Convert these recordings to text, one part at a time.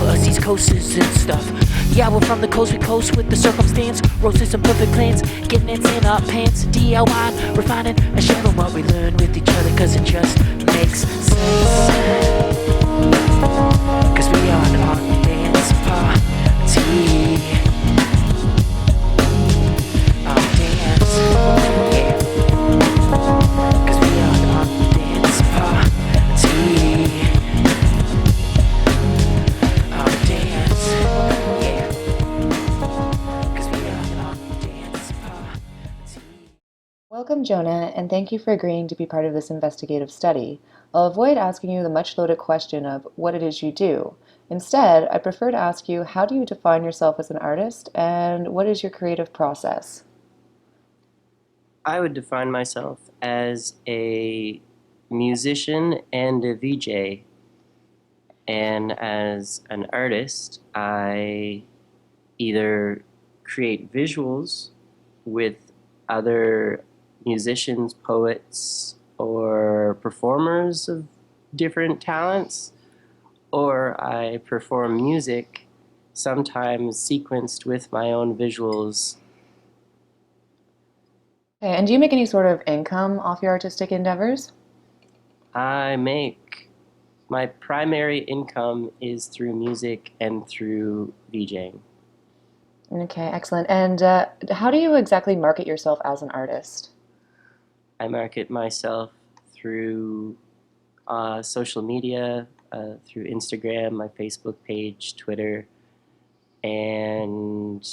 us East Coasters and stuff. Yeah, we're from the coast, we coast with the circumstance. Roasted some perfect plans, getting it in our pants. DIY, refining and sharing what we learn with each other, cause it just makes sense. Cause we are the dance party. Our dance, yeah. Cause we are the dance party. Our dance, yeah. Cause we are the dance party. Welcome, Jonah, and thank you for agreeing to be part of this investigative study. I'll avoid asking you the much loaded question of what it is you do. Instead, I prefer to ask you, how do you define yourself as an artist, and what is your creative process? I would define myself as a musician and a VJ. And as an artist, I either create visuals with other musicians, poets, or performers of different talents, or I perform music, sometimes sequenced with my own visuals. Okay, and do you make any sort of income off your artistic endeavors? I make my primary income is through music and through VJing. Okay, excellent. And how do you exactly market yourself as an artist? I market myself through social media, through Instagram, my Facebook page, Twitter, and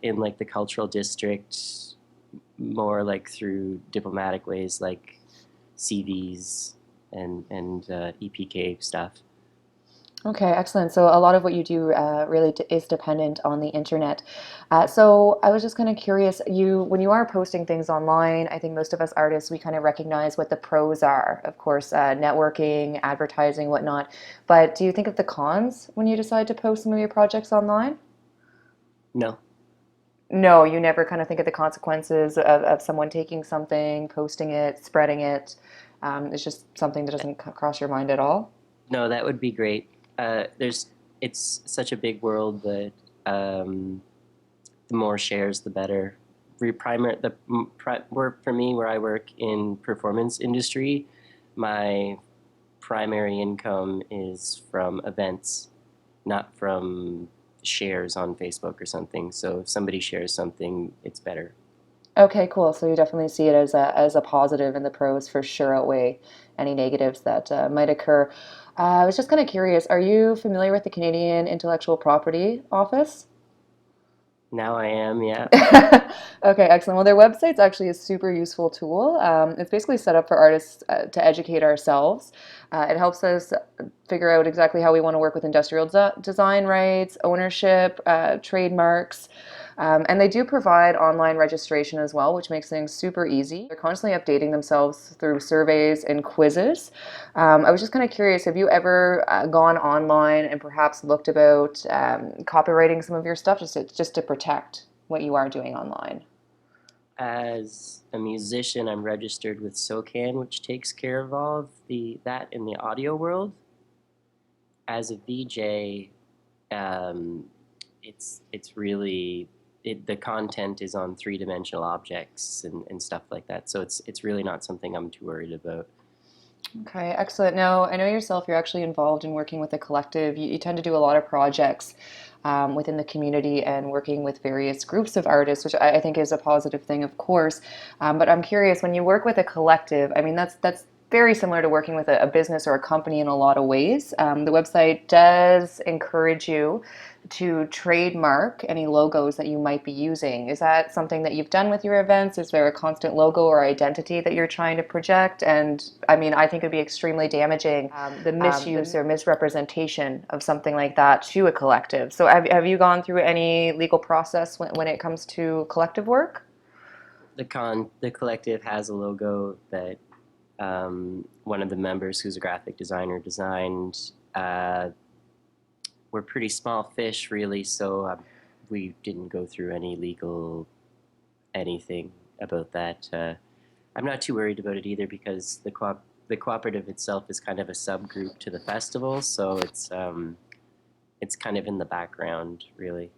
in like the cultural district, more like through diplomatic ways like CVs and EPK stuff. Okay, excellent. So a lot of what you do really is dependent on the internet. So I was just kind of curious, when you are posting things online, I think most of us artists, we kind of recognize what the pros are, of course, networking, advertising, whatnot. But do you think of the cons when you decide to post some of your projects online? No, No, you never kind of think of the consequences of someone taking something, posting it, spreading it. It's just something that doesn't cross your mind at all. no, that would be great. It's such a big world that the more shares, the better. For me, where I work in performance industry, my primary income is from events, not from shares on Facebook or something. So if somebody shares something, it's better. Okay, cool. So you definitely see it as a positive, and the pros for sure outweigh any negatives that might occur. I was just kind of curious, are you familiar with the Canadian Intellectual Property Office? Now I am, yeah. Okay, excellent. Well, their website's actually a super useful tool. It's basically set up for artists to educate ourselves. It helps us figure out exactly how we want to work with industrial design rights, ownership, trademarks. And they do provide online registration as well, which makes things super easy. They're constantly updating themselves through surveys and quizzes. I was just kind of curious, have you ever gone online and perhaps looked about copywriting some of your stuff just to protect what you are doing online? As a musician, I'm registered with SOCAN, which takes care of all of that in the audio world. As a VJ, it's really the content is on three-dimensional objects and stuff like that. So it's really not something I'm too worried about. Okay, excellent. Now, I know yourself, you're actually involved in working with a collective. You tend to do a lot of projects within the community and working with various groups of artists, which I think is a positive thing, of course. But I'm curious, when you work with a collective, I mean, that's very similar to working with a business or a company in a lot of ways. The website does encourage you to trademark any logos that you might be using. Is that something that you've done with your events? Is there a constant logo or identity that you're trying to project? And I mean, I think it'd be extremely damaging, the misuse or misrepresentation of something like that to a collective. So have you gone through any legal process when it comes to collective work? The collective has a logo that one of the members, who's a graphic designer, designed. We're pretty small fish, really, so we didn't go through any legal anything about that. I'm not too worried about it either, because the cooperative itself is kind of a subgroup to the festival, so it's kind of in the background, really.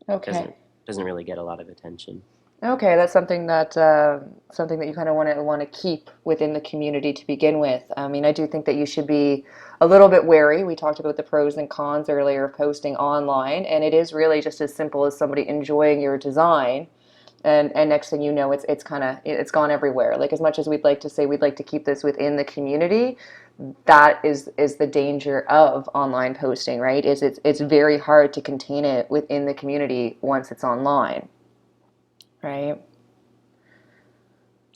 Okay. Doesn't really get a lot of attention. Okay, that's something that you kind of want to keep within the community to begin with. I mean, I do think that you should be a little bit wary. We talked about the pros and cons earlier of posting online, and it is really just as simple as somebody enjoying your design, and next thing you know, it's kind of it's gone everywhere. Like as much as we'd like to say we'd like to keep this within the community, that is the danger of online posting, right? Is it's very hard to contain it within the community once it's online, right?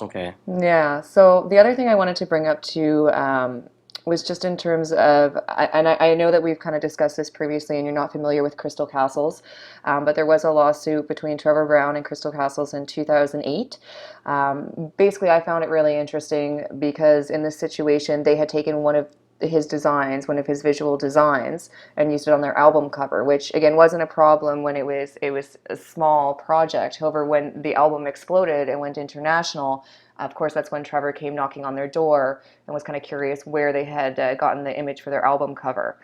Okay. Yeah. So the other thing I wanted to bring up too was just in terms of, I know that we've kind of discussed this previously, and you're not familiar with Crystal Castles, but there was a lawsuit between Trevor Brown and Crystal Castles in 2008. Basically, I found it really interesting because in this situation, they had taken one of his designs, one of his visual designs, and used it on their album cover, which again wasn't a problem when it was a small project. However, when the album exploded and went international, of course, that's when Trevor came knocking on their door and was kind of curious where they had gotten the image for their album cover.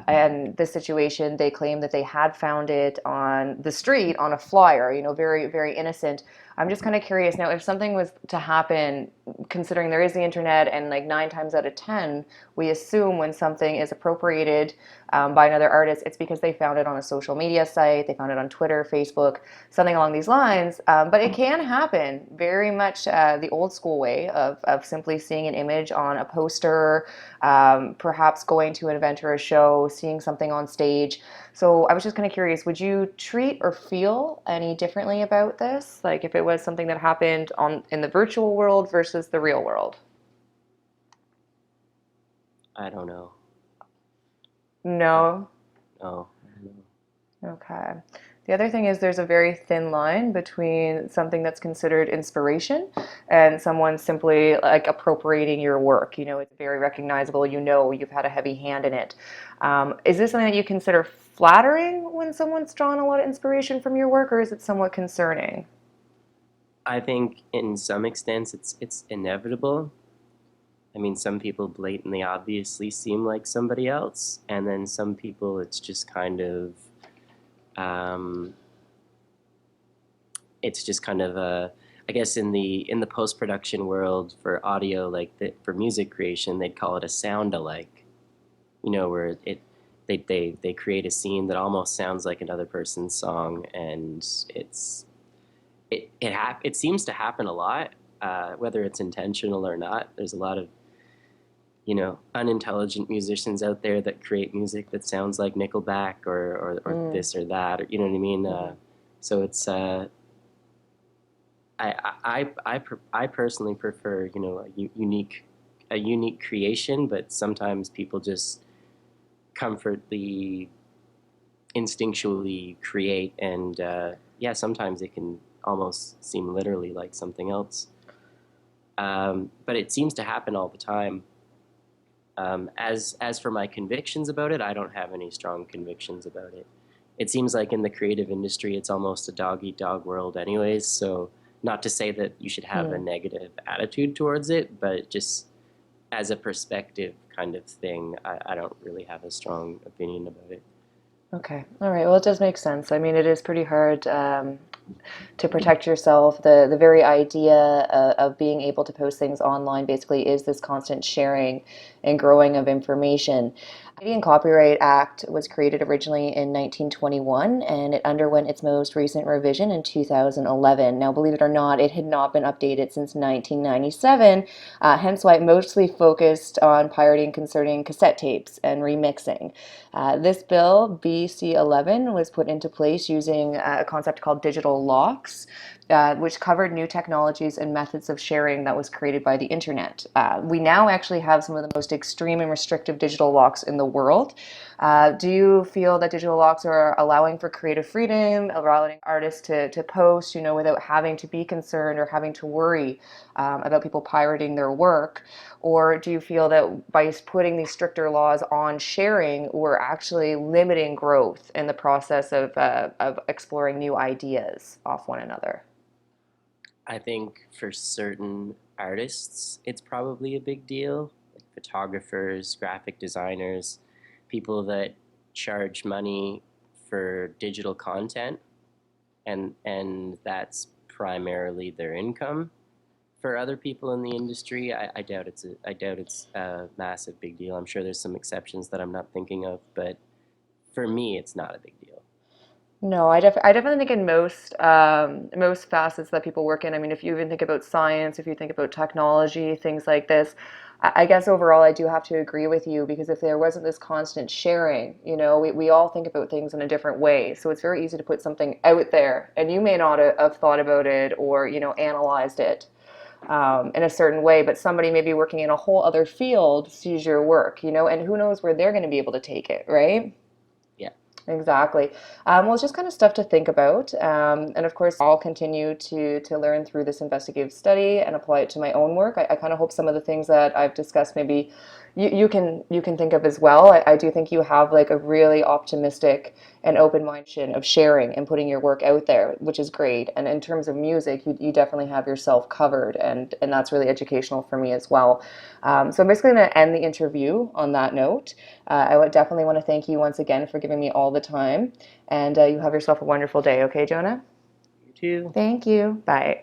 And this situation, they claimed that they had found it on the street on a flyer, very, very innocent. I'm just kind of curious now if something was to happen, considering there is the internet, and like 9 times out of 10, we assume when something is appropriated by another artist, it's because they found it on a social media site, they found it on Twitter, Facebook, something along these lines. But it can happen very much the old school way of simply seeing an image on a poster, perhaps going to an event or a show, seeing something on stage. So I was just kind of curious, would you treat or feel any differently about this? Like if it was something that happened in the virtual world versus the real world? I don't know. No? No. I don't know. Okay. The other thing is there's a very thin line between something that's considered inspiration and someone simply like appropriating your work. It's very recognizable. You've had a heavy hand in it. Is this something that you consider flattering when someone's drawn a lot of inspiration from your work, or is it somewhat concerning? I think in some extents it's inevitable. I mean, some people blatantly, obviously seem like somebody else, and then some people it's just kind of, um, I guess in the post production world for audio, like for music creation, they'd call it a sound alike. Where they create a scene that almost sounds like another person's song, and it seems to happen a lot, whether it's intentional or not. There's a lot of unintelligent musicians out there that create music that sounds like Nickelback or this or that, or you know what I mean. So it's I personally prefer a unique creation, but sometimes people just comfortably instinctually create, and yeah, sometimes it can almost seem literally like something else. But it seems to happen all the time. As for my convictions about it, I don't have any strong convictions about it. It seems like in the creative industry, it's almost a dog-eat-dog world anyways, so not to say that you should have a negative attitude towards it, but just as a perspective kind of thing, I don't really have a strong opinion about it. Okay. All right. Well, it does make sense. I mean, it is pretty hard to protect yourself. The very idea of being able to post things online basically is this constant sharing and growing of information. The Canadian Copyright Act was created originally in 1921, and it underwent its most recent revision in 2011. Now, believe it or not, it had not been updated since 1997, hence why it mostly focused on pirating concerning cassette tapes and remixing. This bill, BC11, was put into place using a concept called digital locks, which covered new technologies and methods of sharing that was created by the internet. We now actually have some of the most extreme and restrictive digital locks in the world. Do you feel that digital locks are allowing for creative freedom, allowing artists to post, without having to be concerned or having to worry about people pirating their work? Or do you feel that by putting these stricter laws on sharing, we're actually limiting growth in the process of exploring new ideas off one another? I think for certain artists, it's probably a big deal, like photographers, graphic designers, people that charge money for digital content, and that's primarily their income. For other people in the industry, I doubt it's a massive big deal. I'm sure there's some exceptions that I'm not thinking of, but for me, it's not a big deal. No, I definitely think in most facets that people work in. I mean, if you even think about science, if you think about technology, things like this, I guess overall I do have to agree with you because if there wasn't this constant sharing, we all think about things in a different way. So it's very easy to put something out there, and you may not have thought about it or analyzed it in a certain way, but somebody maybe working in a whole other field sees your work, and who knows where they're going to be able to take it, right? Yeah. Exactly. Well, it's just kind of stuff to think about. And of course, I'll continue to learn through this investigative study and apply it to my own work. I kind of hope some of the things that I've discussed maybe you can think of as well. I do think you have like a really optimistic and open mind of sharing and putting your work out there, which is great. And in terms of music, you definitely have yourself covered, and that's really educational for me as well. So I'm basically going to end the interview on that note. I would definitely want to thank you once again for giving me all the time, and you have yourself a wonderful day. Okay, Jonah? You too. Thank you. Bye.